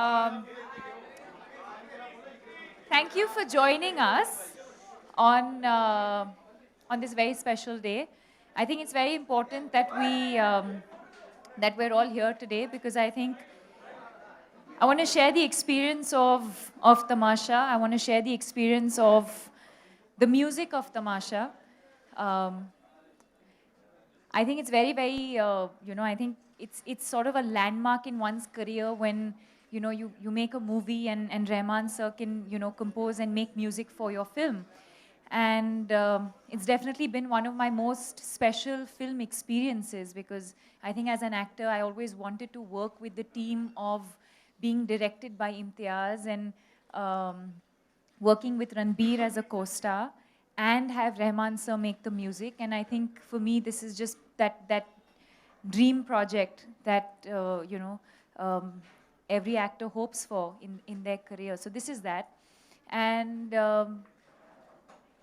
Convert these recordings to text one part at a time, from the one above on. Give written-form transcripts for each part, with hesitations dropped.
Um, Thank you for joining us on on this very special day. I think it's very important that we're all here today because I think I want to share the experience of Tamasha. I want to share the experience of the music of Tamasha. Um, I think it's I think it's sort of a landmark in one's career when, you make a movie and Rahman sir can, compose and make music for your film. And it's definitely been one of my most special film experiences because I think as an actor, I always wanted to work with the team of being directed by Imtiaz and um, working with Ranbir as a co-star and have Rahman sir make the music. And I think for me, this is just that dream project that every actor hopes for in their career. So this is that. And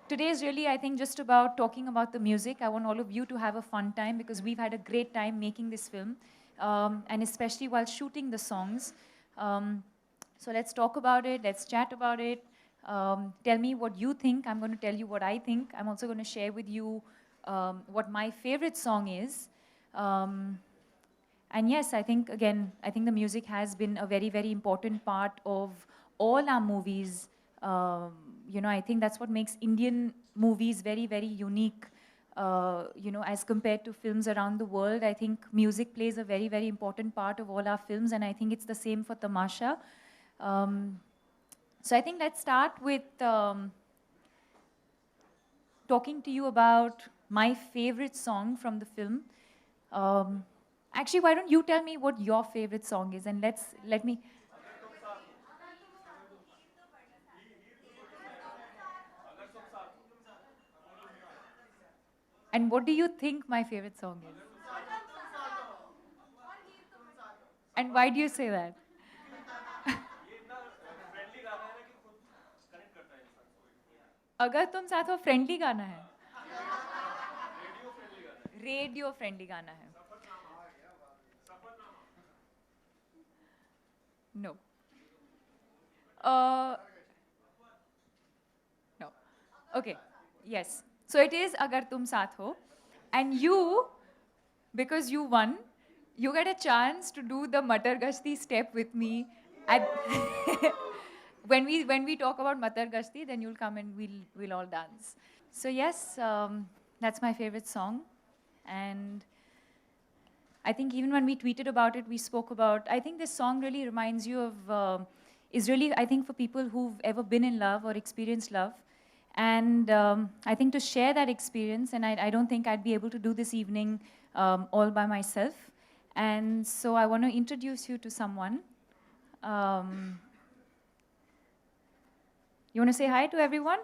today is really, I think, just about talking about the music. I want all of you to have a fun time because we've had a great time making this film, and especially while shooting the songs. Um, so let's talk about it. Let's chat about it. Tell me what you think. I'm going to tell you what I think. I'm also going to share with you what my favorite song is. Um, and yes, I think the music has been a very, very important part of all our movies. Um, I think that's what makes Indian movies very, very unique. As compared to films around the world, I think music plays a very, very important part of all our films, and I think it's the same for Tamasha. Um, so I think let's start with talking to you about my favorite song from the film. Um, Actually, why don't you tell me what your favorite song is, and let me. And what do you think my favorite song is? And why do you say that? अगर तुम साथ हो friendly गाना है radio friendly गाना है no no okay yes so it is अगर तुम साथ हो and you because you won you get a chance to do the matar gashti step with me at when we talk about matar gashti then you'll come and we'll all dance. So yes, that's my favorite song. And I think even when we tweeted about it, we spoke about, I think this song really reminds you of, is really, I think, for people who've ever been in love or experienced love. And I think to share that experience, and I don't think I'd be able to do this evening all by myself. And so I want to introduce you to someone. Um, you want to say hi to everyone?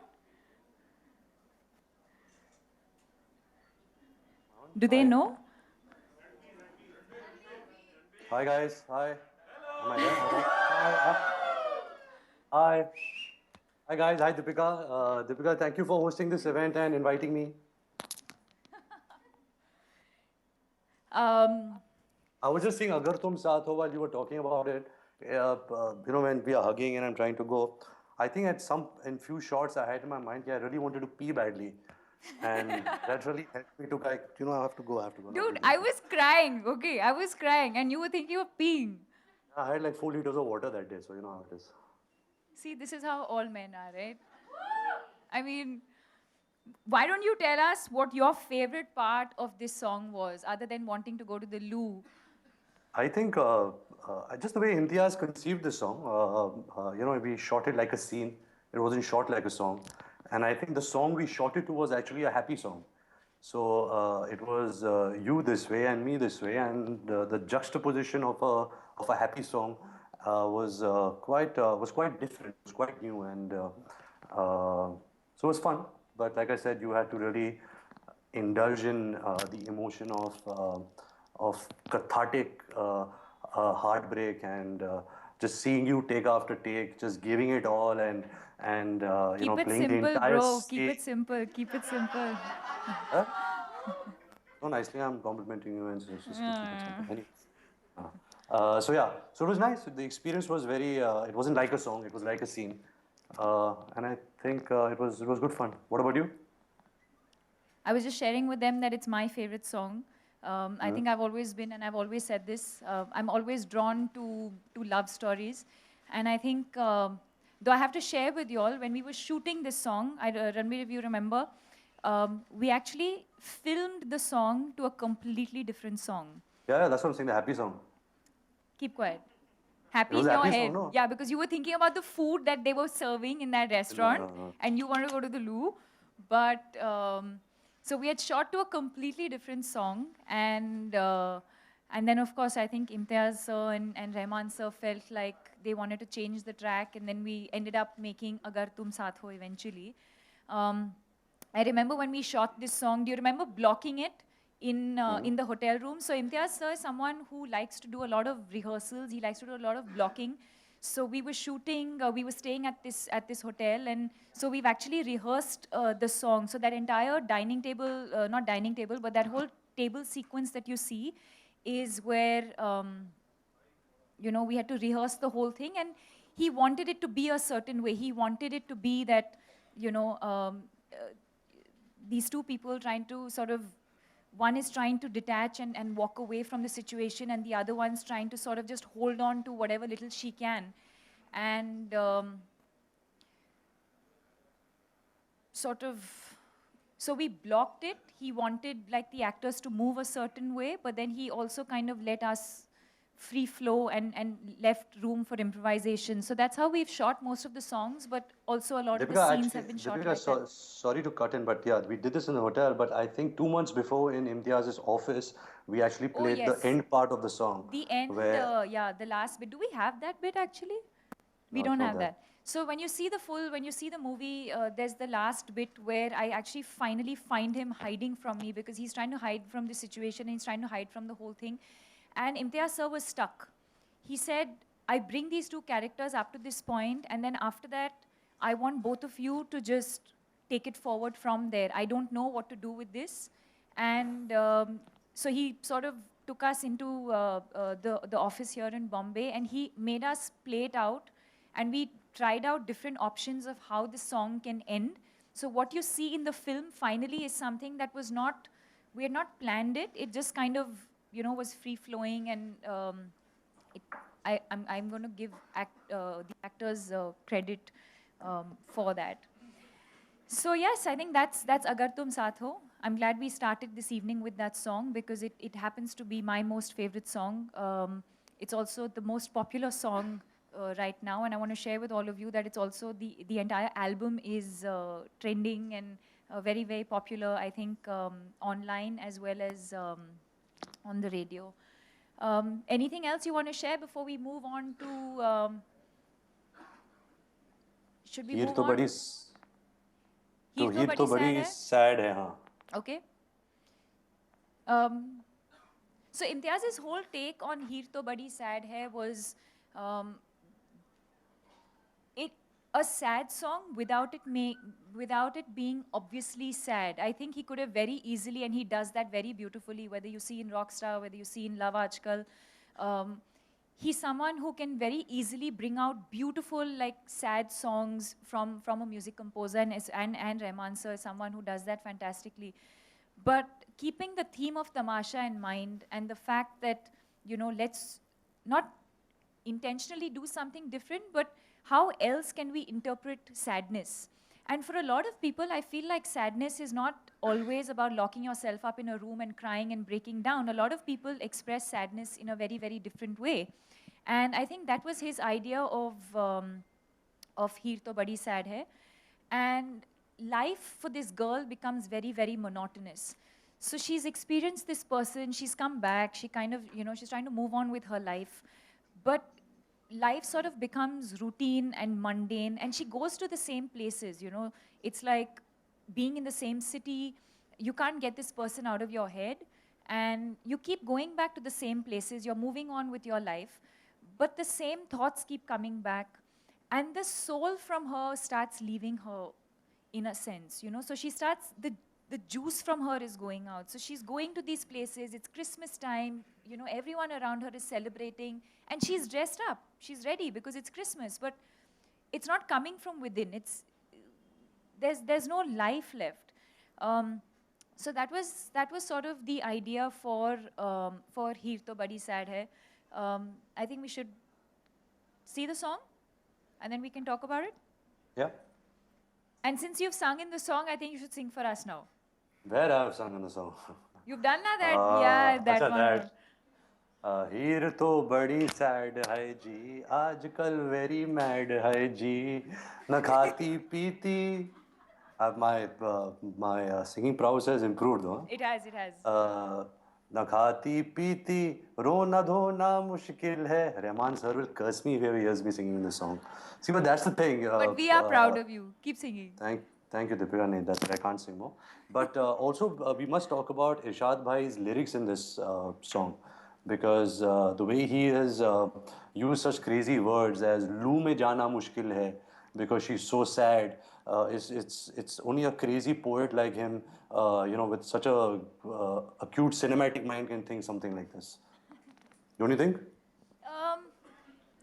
Do they Hi. know? Hi guys. Hi. Am I there? Okay. Hi. Hi. Hi guys. Hi Deepika. Deepika, thank you for hosting this event and inviting me. I was just saying Agar Tum Saath Ho while you were talking about it. When we are hugging and I'm trying to go, I think in few shots I had in my mind, I really wanted to pee badly. And that really helped me to I have to go, I have to go. Dude, I was crying, okay? I was crying, and you were thinking of peeing. I had like 4 liters of water that day, so you know how it is. See, this is how all men are, right? I mean, why don't you tell us what your favorite part of this song was, other than wanting to go to the loo? I think just the way Imtiaz conceived the song, we shot it like a scene. It wasn't shot like a song. And I think the song we shot it to was actually a happy song. So it was you this way and me this way, and the juxtaposition of a happy song was quite different. It was quite new, and so it was fun. But like I said, you had to really indulge in the emotion of cathartic heartbreak and just seeing you take after take, just giving it all and Keep it playing the simple, entire bro. Keep stage. it simple. Keep it simple. Huh? So nicely, I'm complimenting you and just to keep it simple. Anyway, So yeah, so it was nice. The experience was very. It wasn't like a song; it was like a scene, and I think it was good fun. What about you? I was just sharing with them that it's my favorite song. I Hmm. think I've always been, and I've always said this. I'm always drawn to love stories, and I think though I have to share with you all when we were shooting this song, Ranbir, if you remember, we actually filmed the song to a completely different song. Yeah, yeah, that's what I'm saying. The happy song. Keep quiet. It Happy was in a your happy song, head. no? Yeah, because you were thinking about the food that they were serving in that No, restaurant no, no. and you wanted to go to the loo. But so we had shot to a completely different song. And then, of course, I think Imtiaz sir and Rahman sir felt like they wanted to change the track. And then we ended up making Agar Tum Saath Ho eventually. Um, I remember when we shot this song, do you remember blocking it Hmm. in the hotel room? So Imtiaz sir is someone who likes to do a lot of rehearsals. He likes to do a lot of blocking. So we were shooting, we were staying at this hotel, and so we've actually rehearsed the song. So that entire dining table, not dining table, but that whole table sequence that you see is where we had to rehearse the whole thing, and he wanted it to be a certain way. He wanted it to be that, you know, these two people trying to sort of, one is trying to detach and walk away from the situation, and the other one's trying to sort of just hold on to whatever little she can. And sort of, so we blocked it. He wanted like the actors to move a certain way, but then he also kind of let us free flow and left room for improvisation. So that's how we've shot most of the songs, but also a lot of the Deepika, scenes actually, have been shot Deepika, like that. sorry to cut in, but yeah, we did this in the hotel. But I think 2 months before in Imtiaz's office, we actually Oh, played the yes. end part of the song, The end, where yeah, the last bit. Do we have that bit actually? We no, it's don't not have there. that. So when you see the movie, there's the last bit where I actually finally find him hiding from me because he's trying to hide from the situation and he's trying to hide from the whole thing. And Imtiaz sir was stuck. He said, I bring these two characters up to this point, and then after that, I want both of you to just take it forward from there. I don't know what to do with this. And so he sort of took us into the office here in Bombay, and he made us play it out, and we tried out different options of how the song can end. So what you see in the film finally is something that was not, we had not planned it. It just kind of, was free flowing, and it, I'm going to give the actors credit for that. So yes, I think that's Agar Tum Saath Ho. I'm glad we started this evening with that song because it happens to be my most favorite song. It's also the most popular song right now, and I want to share with all of you that it's also the entire album is trending and very very popular. I think online as well as on the radio. Anything else you want to share before we move on to? Should we Heer move तो on? बड़ी तो हीर तो हीर बड़ी तो sad बड़ी hai. Sad है हाँ. Okay. Um, so Imtiaz's whole take on Heer To Badi Sad Hai was um, it a sad song without it being obviously sad. I think he could have very easily, and he does that very beautifully. Whether you see in Rockstar, whether you see in Love Aajkal, um, he's someone who can very easily bring out beautiful like sad songs from a music composer, and Rahman sir is someone who does that fantastically. But keeping the theme of Tamasha in mind and the fact that, let's not intentionally do something different, but how else can we interpret sadness? And for a lot of people, I feel like sadness is not always about locking yourself up in a room and crying and breaking down. A lot of people express sadness in a very, very different way. And I think that was his idea of Heer To Badi Sad Hai. And life for this girl becomes very, very monotonous. So she's experienced this person, she's come back, she kind of, she's trying to move on with her life. But life sort of becomes routine and mundane, and she goes to the same places. It's like being in the same city, you can't get this person out of your head, and you keep going back to the same places, you're moving on with your life, but the same thoughts keep coming back, and the soul from her starts leaving her in a sense. So she starts, the the juice from her is going out. So she's going to these places. It's Christmas time. You know, everyone around her is celebrating, and she's dressed up. She's ready because it's Christmas. But it's not coming from within. There's no life left. So that was sort of the idea for Heer To Badi Sad Hai. I think we should see the song, and then we can talk about it. Yeah. And since you've sung in the song, I think you should sing for us now. Where I've sung in the song? You've done na that? Yeah, that अच्छा, one. that. हीर तो बड़ी sad है जी, आजकल very mad है जी, न खाती पीती. My singing prowess has improved though. It has, it has. न खाती पीती, रोना धोना मुश्किल है. Rahman sir will curse me if he ever hears me singing this song. See, but that's the thing. But we are proud of you. Keep singing. Thank you, Deepika. Nee, that's it. I can't sing more. But also, we must talk about Irshad Bhai's lyrics in this song, because the way he has used such crazy words as "loo mein jana mushkil hai," because she's so sad. It's only a crazy poet like him, with such a acute cinematic mind can think something like this. Don't you think?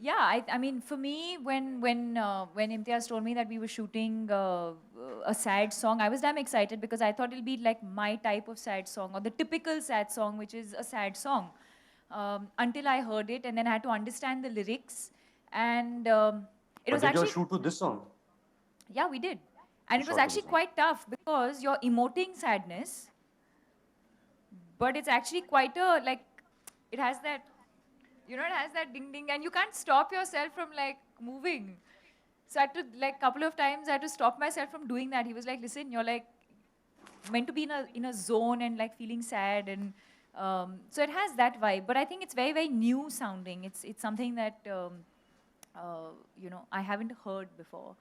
Yeah, I mean, for me, when Imtiaz told me that we were shooting a sad song, I was damn excited because I thought it'll be like my type of sad song, or the typical sad song, which is a sad song. Until I heard it, and then I had to understand the lyrics, and it But was did you actually shoot to this song? yeah, we did, and it was shot to actually this quite tough because you're emoting sadness, but it's actually quite a like it has that it has that ding ding, and you can't stop yourself from like moving. So I had to like couple of times I had to stop myself from doing that. He was like, listen, you're like meant to be in a zone and like feeling sad, and so it has that vibe. But I think it's very, very new sounding. It's something that I haven't heard before.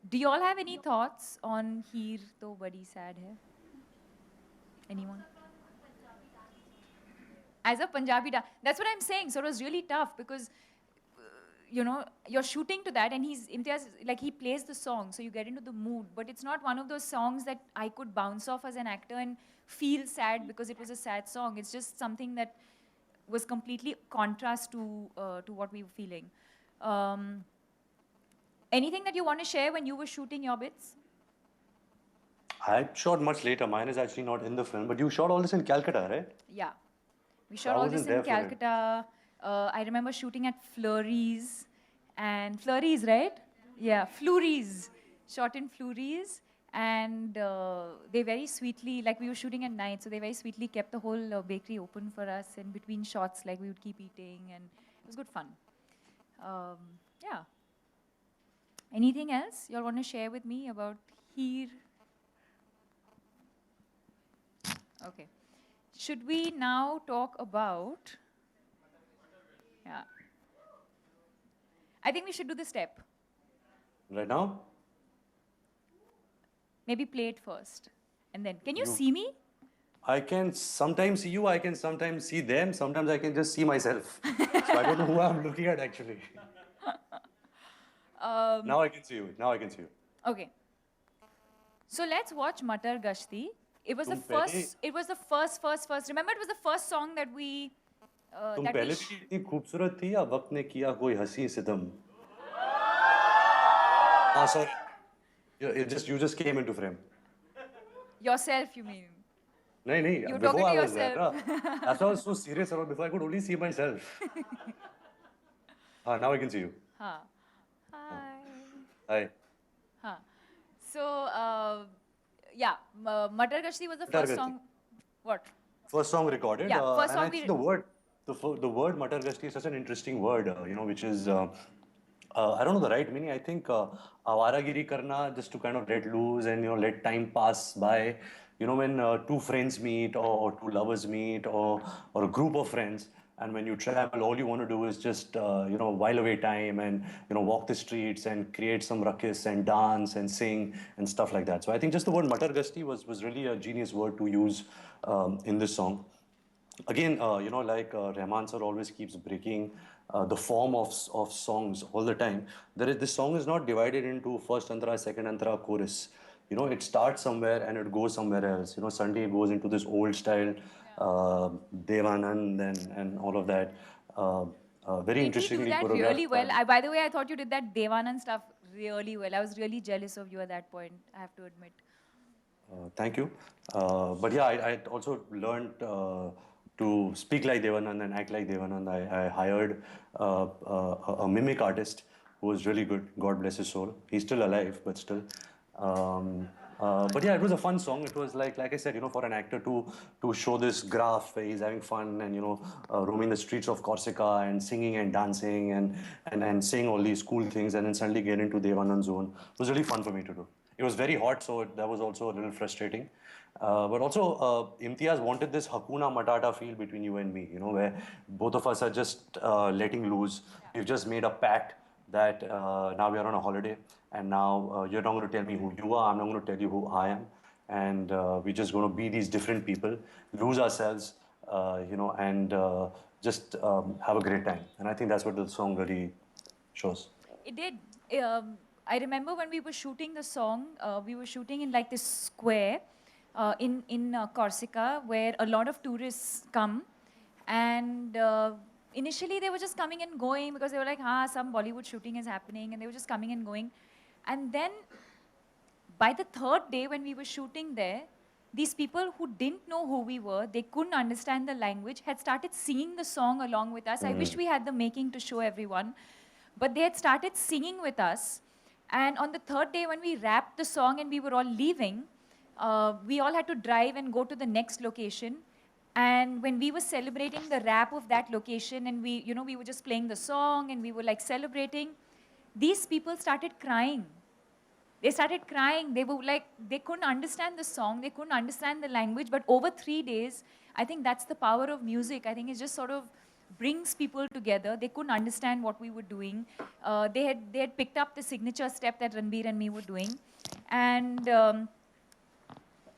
Do you all have any thoughts on Heer To Badi Sad Hai? Anyone? As a Punjabi that's what I'm saying. So it was really tough because you're shooting to that, and Imtiaz, like, he plays the song, so you get into the mood. But it's not one of those songs that I could bounce off as an actor and feel sad because it was a sad song. It's just something that was completely contrast to what we were feeling. Anything that you want to share when you were shooting your bits? I shot much later. Mine is actually not in the film, but you shot all this in Calcutta, right? Yeah. We shot I all wasn't this in there for it. Calcutta. I remember shooting at Fleury's. And Fleury's, right? Yeah, Fleury's. Shot in Fleury's. And they very sweetly, like, we were shooting at night, so they very sweetly kept the whole bakery open for us. And between shots, like, we would keep eating. And it was good fun. Yeah. Anything else y'all want to share with me about Heer? Okay. Should we now talk about... Yeah. I think we should do the step. Right now? Maybe play it first. And then, can you see me? I can sometimes see you, I can sometimes see them, sometimes I can just see myself. So I don't know who I'm looking at actually. Now I can see you. Now I can see you. Okay. So let's watch Matar Gashti. It was the तुम first. It was the first. Remember, it was the first song that we. तुम that we पहले भी इतनी खूबसूरत थी या वक्त ने किया कोई हंसी सितम? Sorry. You just came into frame. Yourself, you mean? नहीं, You're before talking I to was there, yourself. that's why I was so serious about before I could only see myself. Now I can see you. Hi. Hi. So, yeah, Matar Gashti was the Matar first Gashti. song. What? First song recorded. Yeah, first and song I think the word Matar Gashti is such an interesting word, which is, I don't know the right meaning. I think awaragiri karna, just to kind of let loose and, let time pass by. When two friends meet or two lovers meet or a group of friends, and when you travel, all you want to do is just, while away time and, walk the streets and create some ruckus and dance and sing and stuff like that. So I think just the word Matar Gashti was really a genius word to use in this song. Again, like Rahman sir always keeps breaking the form of songs all the time. This song is not divided into first antara, second antara, chorus. it starts somewhere and it goes somewhere else. Suddenly it goes into this old style, uh, Devanand and all of that. Very Did he do interestingly that really choreographed. well? By the way, I thought you did that Devanand stuff really well. I was really jealous of you at that point, I have to admit. Thank you. But yeah, I also learned to speak like Devanand and act like Devanand. I hired a mimic artist who was really good. God bless his soul. He's still alive, but still. Um, but yeah, it was a fun song. It was like I said, for an actor to show this graph where he's having fun and roaming the streets of Corsica and singing and dancing and saying all these cool things and then suddenly get into Devanand's zone was really fun for me to do. It was very hot, so that was also a little frustrating. But also, Imtiaz wanted this Hakuna Matata feel between you and me, where both of us are just letting loose. We've just made a pact that now we are on a holiday, and now you're not going to tell me who you are, I'm not going to tell you who I am. And we're just going to be these different people, lose ourselves, and just have a great time. And I think that's what the song really shows. It did. I remember when we were shooting the song, we were shooting in like this square in Corsica where a lot of tourists come. And initially they were just coming and going because they were like, some Bollywood shooting is happening. And they were just coming and going. And then by the third day when we were shooting there, these people who didn't know who we were, they couldn't understand the language, had started singing the song along with us. I wish we had the making to show everyone. But they had started singing with us. And on the third day when we wrapped the song and we were all leaving, we all had to drive and go to the next location. And when we were celebrating the wrap of that location and we were just playing the song and we were like celebrating, these people started crying. They started crying. They were like, they couldn't understand the song. They couldn't understand the language. But over 3 days, I think that's the power of music. I think it just sort of brings people together. They couldn't understand what we were doing. They had picked up the signature step that Ranbir and me were doing. And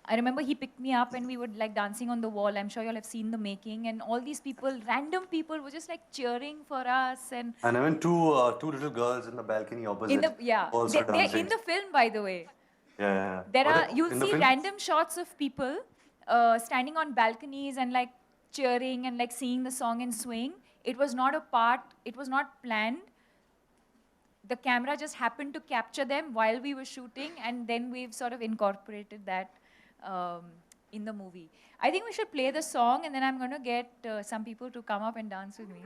I remember he picked me up and we were like dancing on the wall. I'm sure you'll have seen the making. And all these people, random people, were just like cheering for us. And And I went two little girls in the balcony opposite, also they're in dancing. the film, by the way. Yeah. There Were are, they you'll in the see film? random shots of people standing on balconies and like cheering and like singing the song and swaying. It was not a part, it was not planned. The camera just happened to capture them while we were shooting, and then we've sort of incorporated that um, in the movie. I think we should play the song, and then I'm going to get some people to come up and dance with me.